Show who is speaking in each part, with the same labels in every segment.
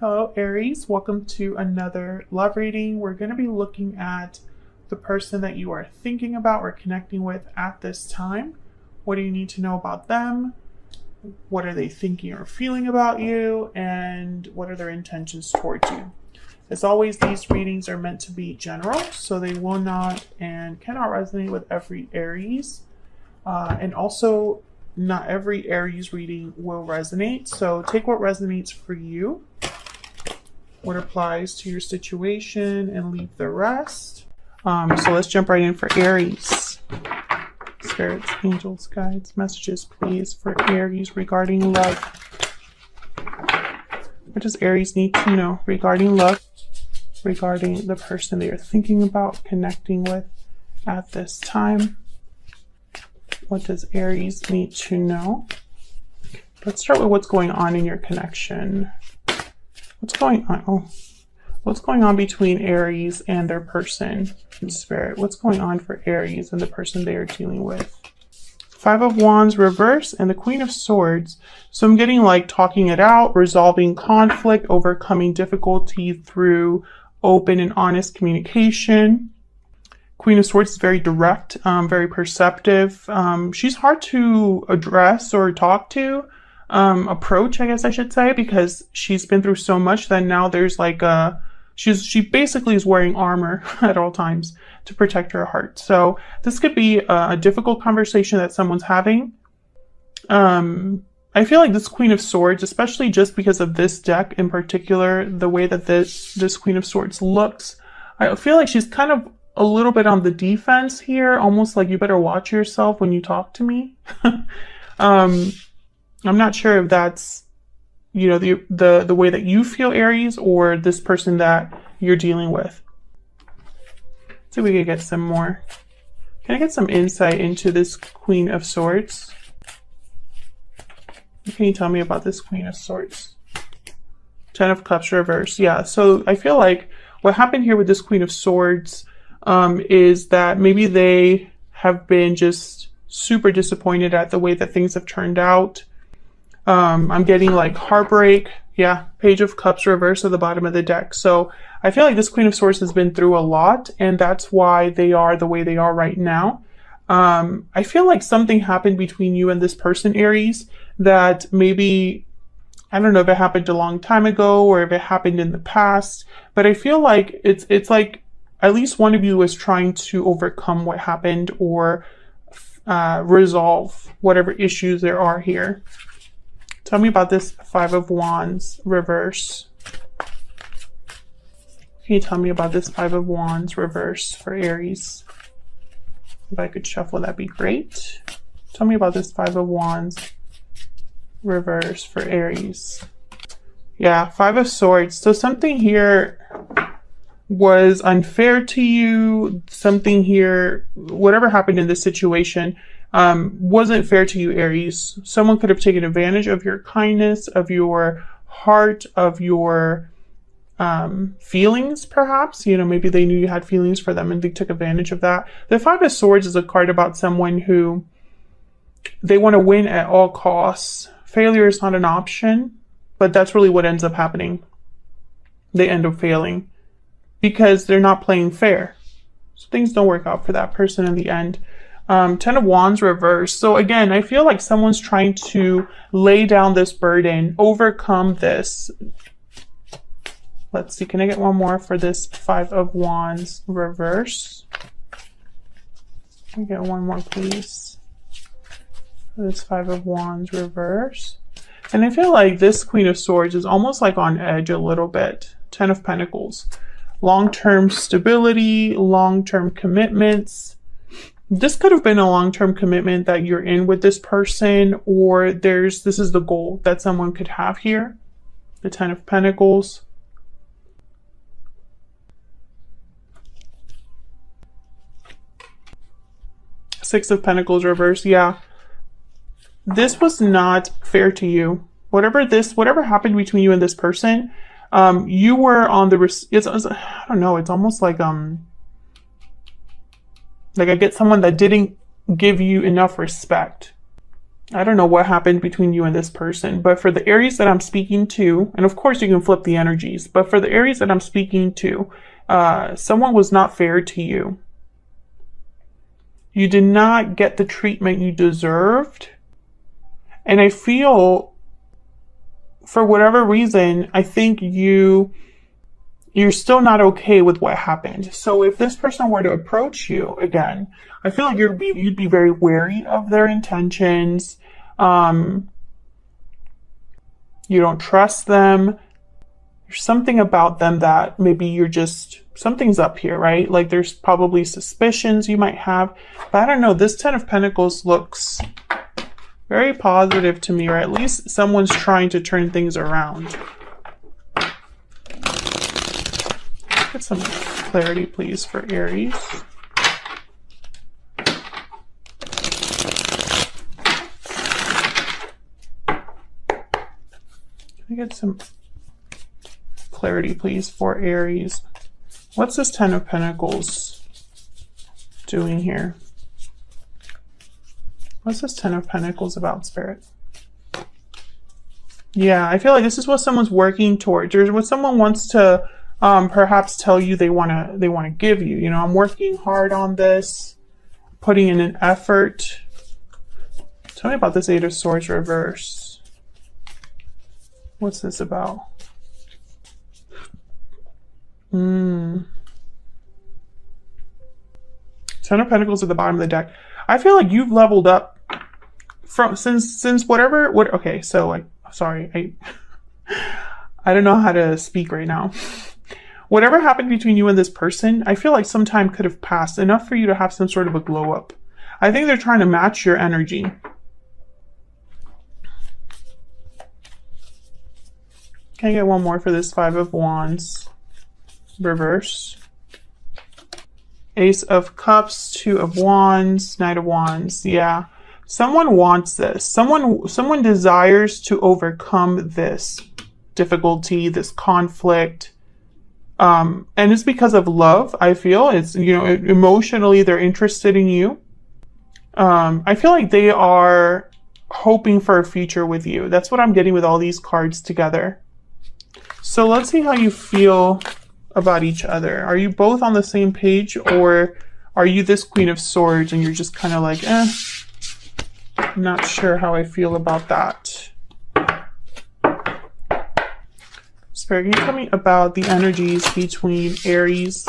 Speaker 1: Hello Aries, welcome to another love reading. We're going to be looking at the person that you are thinking about or connecting with at this time. What do you need to know about them? What are they thinking or feeling about you? And what are their intentions towards you? As always, these readings are meant to be general, so they will not and cannot resonate with every Aries. And also, not every Aries reading will resonate. So take what resonates for you, what applies to your situation, and leave the rest. So let's jump right in for Aries. Spirits, angels, guides, messages, please, for Aries regarding love. What does Aries need to know regarding love, regarding the person they are thinking about connecting with at this time? What does Aries need to know? Let's start with what's going on in your connection. What's going on? What's going on between Aries and their person in spirit? What's going on for Aries and the person they are dealing with? Five of Wands reverse and the Queen of Swords. So I'm getting like talking it out, resolving conflict, overcoming difficulty through open and honest communication. Queen of Swords is very direct, very perceptive. She's hard to address or talk to, approach, I guess I should say, because she's been through so much that now there's like she basically is wearing armor at all times to protect her heart. So this could be a difficult conversation that someone's having. I feel like this Queen of Swords, especially just because of this deck in particular, the way that this Queen of Swords looks, I feel like she's kind of a little bit on the defense here, almost like you better watch yourself when you talk to me. I'm not sure if that's, you know, the way that you feel, Aries, or this person that you're dealing with. Let's see if we can get some more. Can I get some insight into this Queen of Swords? What can you tell me about this Queen of Swords? Ten of Cups reverse. Yeah, so I feel like what happened here with this Queen of Swords is that maybe they have been just super disappointed at the way that things have turned out. I'm getting like heartbreak. Yeah, Page of Cups reverse at the bottom of the deck. So I feel like this Queen of Swords has been through a lot, and that's why they are the way they are right now. I feel like something happened between you and this person, Aries, that maybe, I don't know if it happened a long time ago or if it happened in the past, but I feel like it's like at least one of you is trying to overcome what happened or resolve whatever issues there are here. Tell me about this Five of Wands reverse. Can you tell me about this Five of Wands reverse for Aries? If I could shuffle, that'd be great. Tell me about this Five of Wands reverse for Aries. Yeah, Five of Swords. So something here was unfair to you. Something here, whatever happened in this situation, wasn't fair to you, Aries. Someone could have taken advantage of your kindness, of your heart, of your feelings, perhaps. You know, maybe they knew you had feelings for them and they took advantage of that. The Five of Swords is a card about someone who they want to win at all costs. Failure is not an option, but that's really what ends up happening. They end up failing because they're not playing fair. So things don't work out for that person in the end. Ten of Wands reverse. So again, I feel like someone's trying to lay down this burden, overcome this. Let's see, can I get one more for this Five of Wands reverse? Can I get one more, please? For this Five of Wands reverse. And I feel like this Queen of Swords is almost like on edge a little bit. Ten of Pentacles. Long-term stability, long-term commitments. This could have been a long-term commitment that you're in with this person, or this is the goal that someone could have here. The Ten of Pentacles. Six of Pentacles reverse. Yeah. This was not fair to you. Whatever happened between you and this person, you were on the, I don't know, it's almost like I get someone that didn't give you enough respect. I don't know what happened between you and this person, but for the Aries that I'm speaking to, and of course you can flip the energies, but for the Aries that I'm speaking to, someone was not fair to you. You did not get the treatment you deserved. And I feel, for whatever reason, I think you're still not okay with what happened. So if this person were to approach you again, I feel like you'd be very wary of their intentions. You don't trust them. There's something about them that maybe something's up here, right? Like there's probably suspicions you might have, but I don't know. This Ten of Pentacles looks very positive to me, or at least someone's trying to turn things around. Get some clarity, please, for Aries. Can I get some clarity, please, for Aries? What's this Ten of Pentacles doing here? What's this Ten of Pentacles about, Spirit? Yeah, I feel like this is what someone's working towards, or what someone wants to perhaps tell you they want to give you. You know, I'm working hard on this, putting in an effort. Tell me about this Eight of Swords reverse. What's this about? Ten of Pentacles at the bottom of the deck. I feel like you've leveled up since whatever. Okay, so like, sorry, I don't know how to speak right now. Whatever happened between you and this person, I feel like some time could have passed, enough for you to have some sort of a glow up. I think they're trying to match your energy. Can I get one more for this Five of Wands reverse? Ace of Cups, Two of Wands, Knight of Wands. Yeah, someone wants this. Someone desires to overcome this difficulty, this conflict. And it's because of love, I feel. It's, you know, emotionally they're interested in you. I feel like they are hoping for a future with you. That's what I'm getting with all these cards together. So let's see how you feel about each other. Are you both on the same page, or are you this Queen of Swords and you're just kind of like, I'm not sure how I feel about that? Spirit, can you tell me about the energies between Aries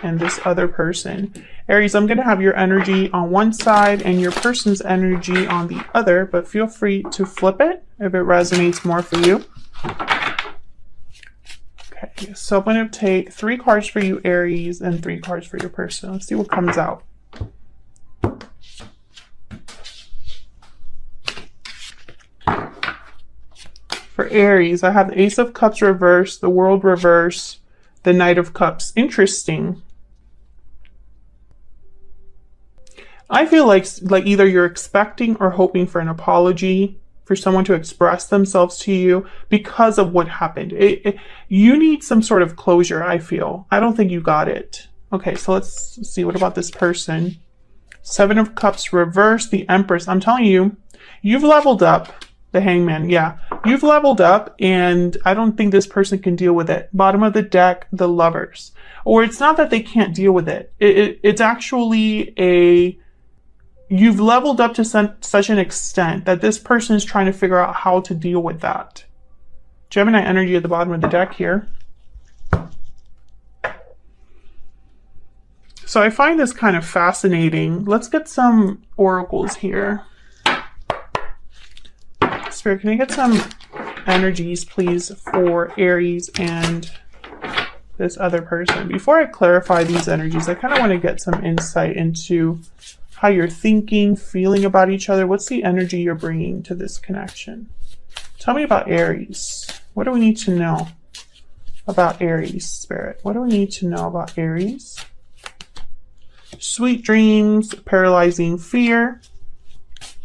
Speaker 1: and this other person? Aries, I'm going to have your energy on one side and your person's energy on the other, but feel free to flip it if it resonates more for you. Okay, so I'm going to take 3 cards for you, Aries, and 3 cards for your person. Let's see what comes out. For Aries, I have the Ace of Cups reverse, the World reverse, the Knight of Cups. Interesting. I feel like either you're expecting or hoping for an apology, for someone to express themselves to you because of what happened. You need some sort of closure, I feel. I don't think you got it. Okay, so let's see. What about this person? Seven of Cups reverse, the Empress. I'm telling you, you've leveled up. The Hangman, yeah. You've leveled up, and I don't think this person can deal with it. Bottom of the deck, the Lovers. Or it's not that they can't deal with it. It's actually you've leveled up to such an extent that this person is trying to figure out how to deal with that. Gemini energy at the bottom of the deck here. So I find this kind of fascinating. Let's get some oracles here. Spirit, can I get some energies, please, for Aries and this other person? Before I clarify these energies, I kind of want to get some insight into how you're thinking, feeling about each other. What's the energy you're bringing to this connection? Tell me about Aries. What do we need to know about Aries, Spirit? What do we need to know about Aries? Sweet dreams, paralyzing fear,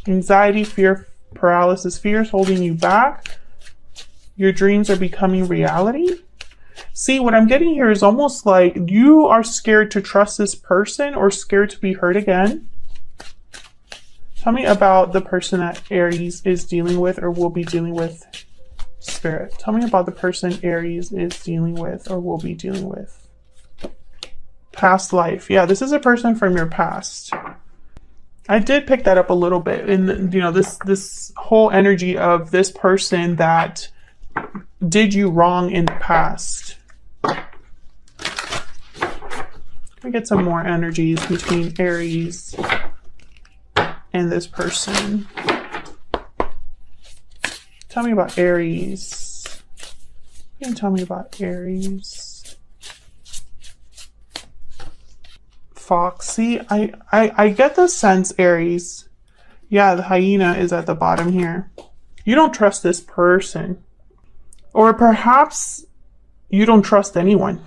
Speaker 1: anxiety, fear, paralysis, fear is holding you back. Your dreams are becoming reality. See, what I'm getting here is almost like you are scared to trust this person or scared to be hurt again. Tell me about the person that Aries is dealing with or will be dealing with, Spirit. Tell me about the person Aries is dealing with or will be dealing with. Past life. Yeah, this is a person from your past. I did pick that up a little bit in, you know, this whole energy of this person that did you wrong in the past. Let me get some more energies between Aries and this person. Tell me about Aries. You can tell me about Aries. Foxy. I get the sense, Aries. Yeah, the hyena is at the bottom here. You don't trust this person. Or perhaps you don't trust anyone.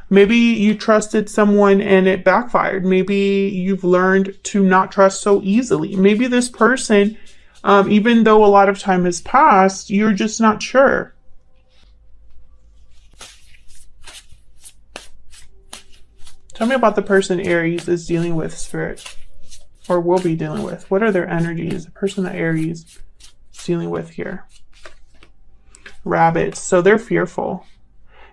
Speaker 1: Maybe you trusted someone and it backfired. Maybe you've learned to not trust so easily. Maybe this person, even though a lot of time has passed, you're just not sure. Tell me about the person Aries is dealing with, Spirit, or will be dealing with. What are their energies? The person that Aries is dealing with here. Rabbits. So they're fearful.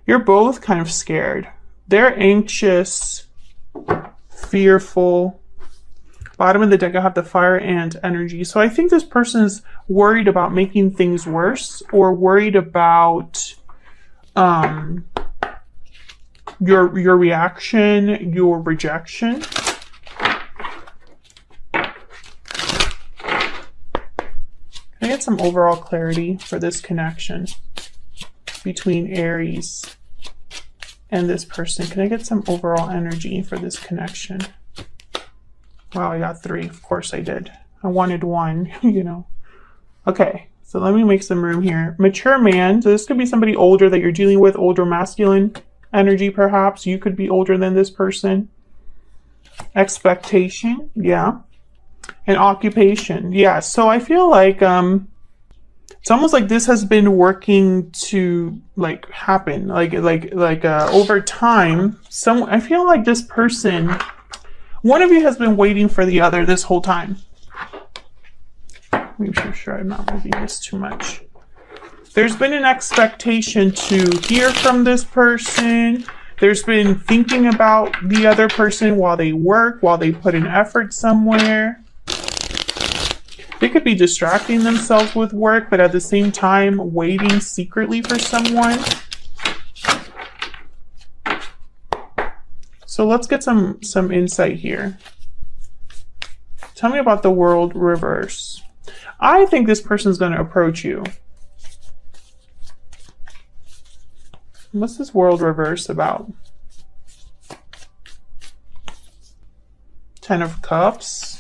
Speaker 1: You're both kind of scared. They're anxious, fearful. Bottom of the deck, I have the fire ant energy. So I think this person is worried about making things worse, or worried about your reaction, your rejection. Can I get some overall clarity for this connection between Aries and this person? Can I get some overall energy for this connection? Wow, I got 3. Of course I did. I wanted 1, you know. Okay, so let me make some room here. Mature man. So this could be somebody older that you're dealing with, older masculine energy perhaps. You could be older than this person. Expectation. Yeah. And occupation. Yeah. So I feel like it's almost like this has been working to like happen, like over time. I feel like this person, one of you has been waiting for the other this whole time. Make sure I'm not moving this too much. There's been an expectation to hear from this person. There's been thinking about the other person while they work, while they put an effort somewhere. They could be distracting themselves with work, but at the same time waiting secretly for someone. So let's get some insight here. Tell me about the world reverse. I think this person's going to approach you. What's this world reverse about? 10 of Cups.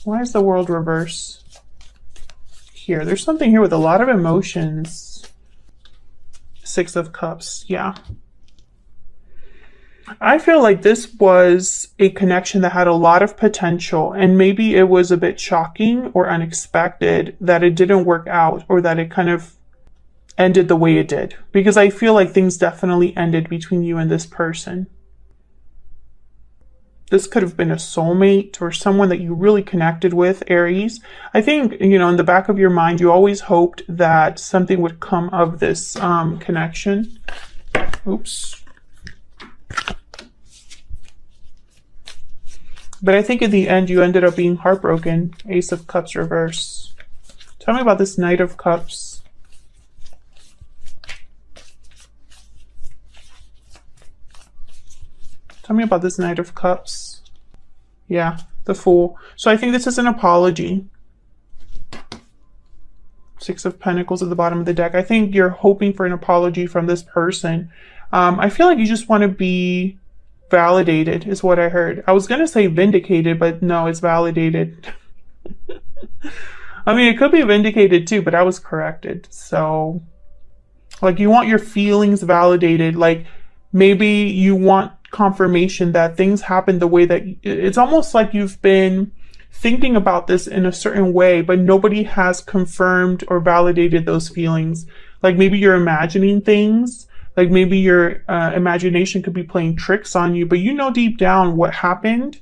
Speaker 1: Why is the world reverse here? There's something here with a lot of emotions. 6 of Cups. Yeah. I feel like this was a connection that had a lot of potential, and maybe it was a bit shocking or unexpected that it didn't work out, or that it kind of ended the way it did. Because I feel like things definitely ended between you and this person. This could have been a soulmate or someone that you really connected with, Aries. I think, you know, in the back of your mind, you always hoped that something would come of this connection. Oops. But I think in the end, you ended up being heartbroken. Ace of Cups reverse. Tell me about this Knight of Cups. Tell me about this Knight of Cups. Yeah, the Fool. So I think this is an apology. 6 of Pentacles at the bottom of the deck. I think you're hoping for an apology from this person. I feel like you just want to be validated, is what I heard. I was going to say vindicated, but no, it's validated. I mean, it could be vindicated too, but I was corrected. So, like, you want your feelings validated. Like, maybe you want confirmation that things happen the way that it's almost like you've been thinking about this in a certain way, but nobody has confirmed or validated those feelings. Like maybe you're imagining things, like maybe your imagination could be playing tricks on you, but you know deep down what happened.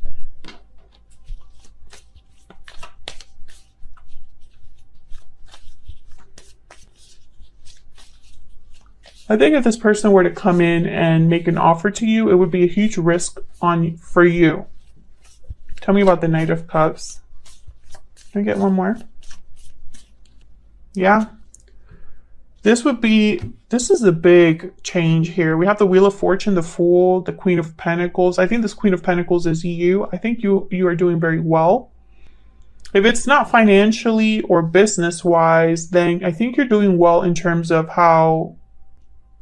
Speaker 1: I think if this person were to come in and make an offer to you, it would be a huge risk for you. Tell me about the Knight of Cups. Can I get one more? Yeah. This is a big change here. We have the Wheel of Fortune, the Fool, the Queen of Pentacles. I think this Queen of Pentacles is you. I think you are doing very well. If it's not financially or business-wise, then I think you're doing well in terms of how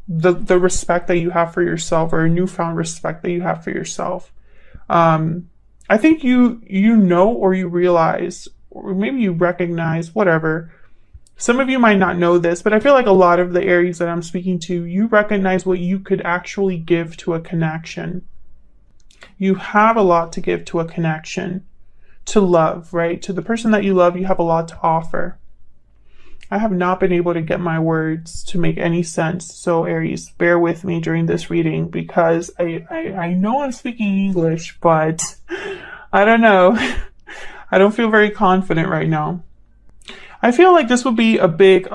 Speaker 1: the respect that you have for yourself, or a newfound respect that you have for yourself. I think you know, or you realize, or maybe you recognize, whatever. Some of you might not know this, but I feel like a lot of the Aries that I'm speaking to, you recognize what you could actually give to a connection. You have a lot to give to a connection, to love, right? To the person that you love, you have a lot to offer. I have not been able to get my words to make any sense. So Aries, bear with me during this reading, because I know I'm speaking English, but I don't know. I don't feel very confident right now. I feel like this would be a big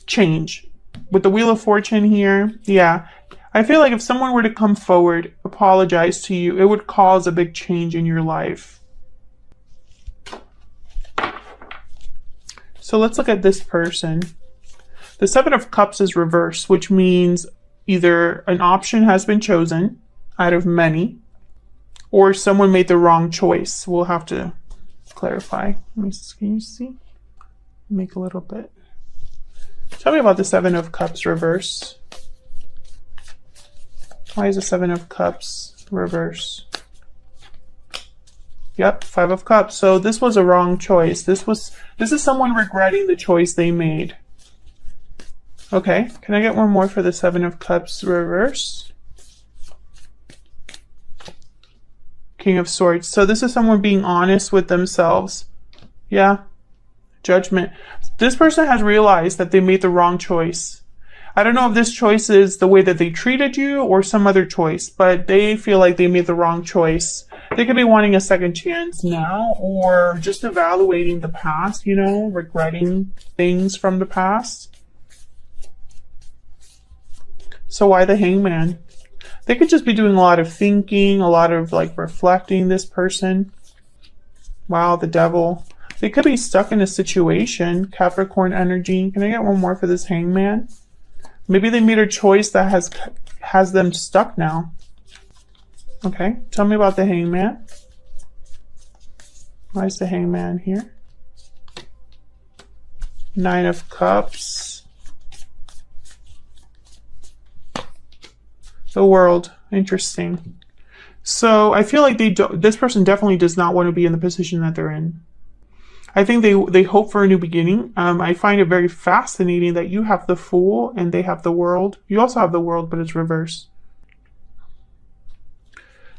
Speaker 1: change. With the Wheel of Fortune here, yeah. I feel like if someone were to come forward, apologize to you, it would cause a big change in your life. So let's look at this person. The Seven of Cups is reversed, which means either an option has been chosen out of many, or someone made the wrong choice. We'll have to clarify. Can you see? Make a little bit. Tell me about the Seven of Cups reverse. Why is the Seven of Cups reverse? Yep, Five of Cups. So this was a wrong choice. This is someone regretting the choice they made. Okay, can I get one more for the Seven of Cups reverse? King of Swords. So this is someone being honest with themselves. Yeah. Judgment. This person has realized that they made the wrong choice. I don't know if this choice is the way that they treated you or some other choice, but they feel like they made the wrong choice. They could be wanting a second chance now, or just evaluating the past, you know, regretting things from the past. So why the Hangman? They could just be doing a lot of thinking, a lot of like reflecting, this person. Wow, the Devil. They could be stuck in a situation, Capricorn energy. Can I get one more for this Hangman? Maybe they made a choice that has them stuck now. Okay, tell me about the Hangman. Why is the Hangman here? Nine of Cups. The World. Interesting. So I feel like this person definitely does not want to be in the position that they're in. I think they hope for a new beginning. I find it very fascinating that you have the Fool and they have the World. You also have the World, but it's reversed.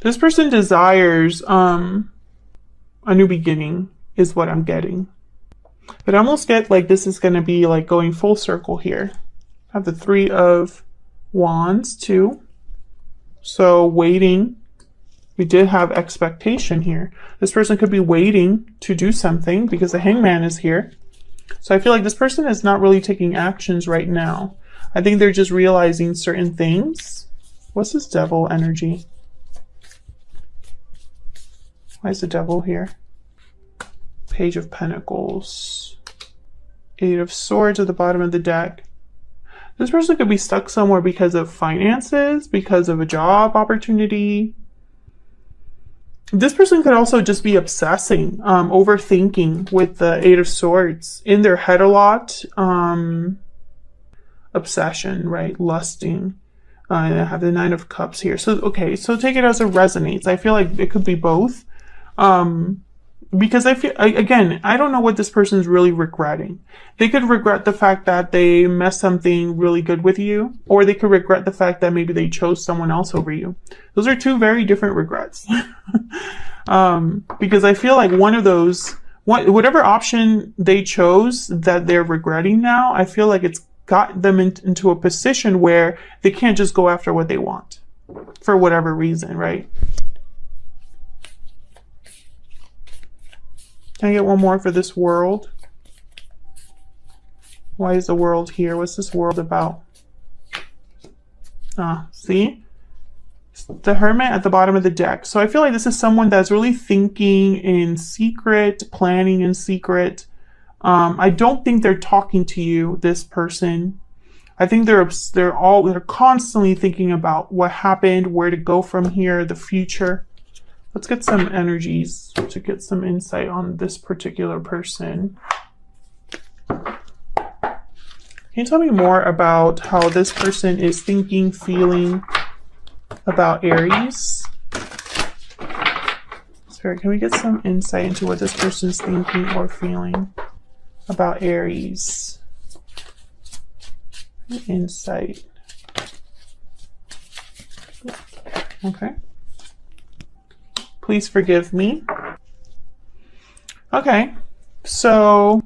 Speaker 1: This person desires a new beginning, is what I'm getting. But I almost get like this is going to be like going full circle here. I have the Three of Wands too. So waiting. We did have expectation here. This person could be waiting to do something because the Hangman is here. So I feel like this person is not really taking actions right now. I think they're just realizing certain things. What's this Devil energy? Why is the Devil here? Page of Pentacles. Eight of Swords at the bottom of the deck. This person could be stuck somewhere because of finances, because of a job opportunity. This person could also just be obsessing, overthinking with the Eight of Swords. In their head a lot. Obsession, right? Lusting. And I have the Nine of Cups here. So, okay, so take it as it resonates. I feel like it could be both. Because I feel, again, I don't know what this person is really regretting. They could regret the fact that they messed something really good with you, or they could regret the fact that maybe they chose someone else over you. Those are two very different regrets. Because I feel like one of those, whatever option they chose that they're regretting now, I feel like it's got them into a position where they can't just go after what they want for whatever reason, right? Can I get one more for this World? Why is the World here? What's this World about? See? The Hermit at the bottom of the deck. So I feel like this is someone that's really thinking in secret, planning in secret. I don't think they're talking to you, this person. I think they're constantly thinking about what happened, where to go from here, the future. Let's get some energies to get some insight on this particular person. Can you tell me more about how this person is thinking, feeling about Aries? Spirit, can we get some insight into what this person's thinking or feeling about Aries? Insight. Okay. Please forgive me. Okay. So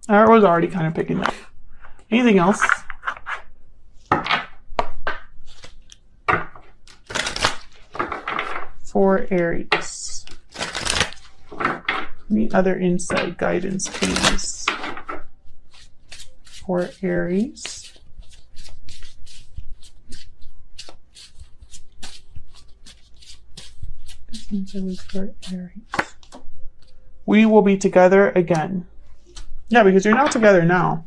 Speaker 1: I was already kind of picking up. Anything else? For Aries. Any other insight, guidance, please? For Aries. For Aries. We will be together again. Yeah, because you're not together now.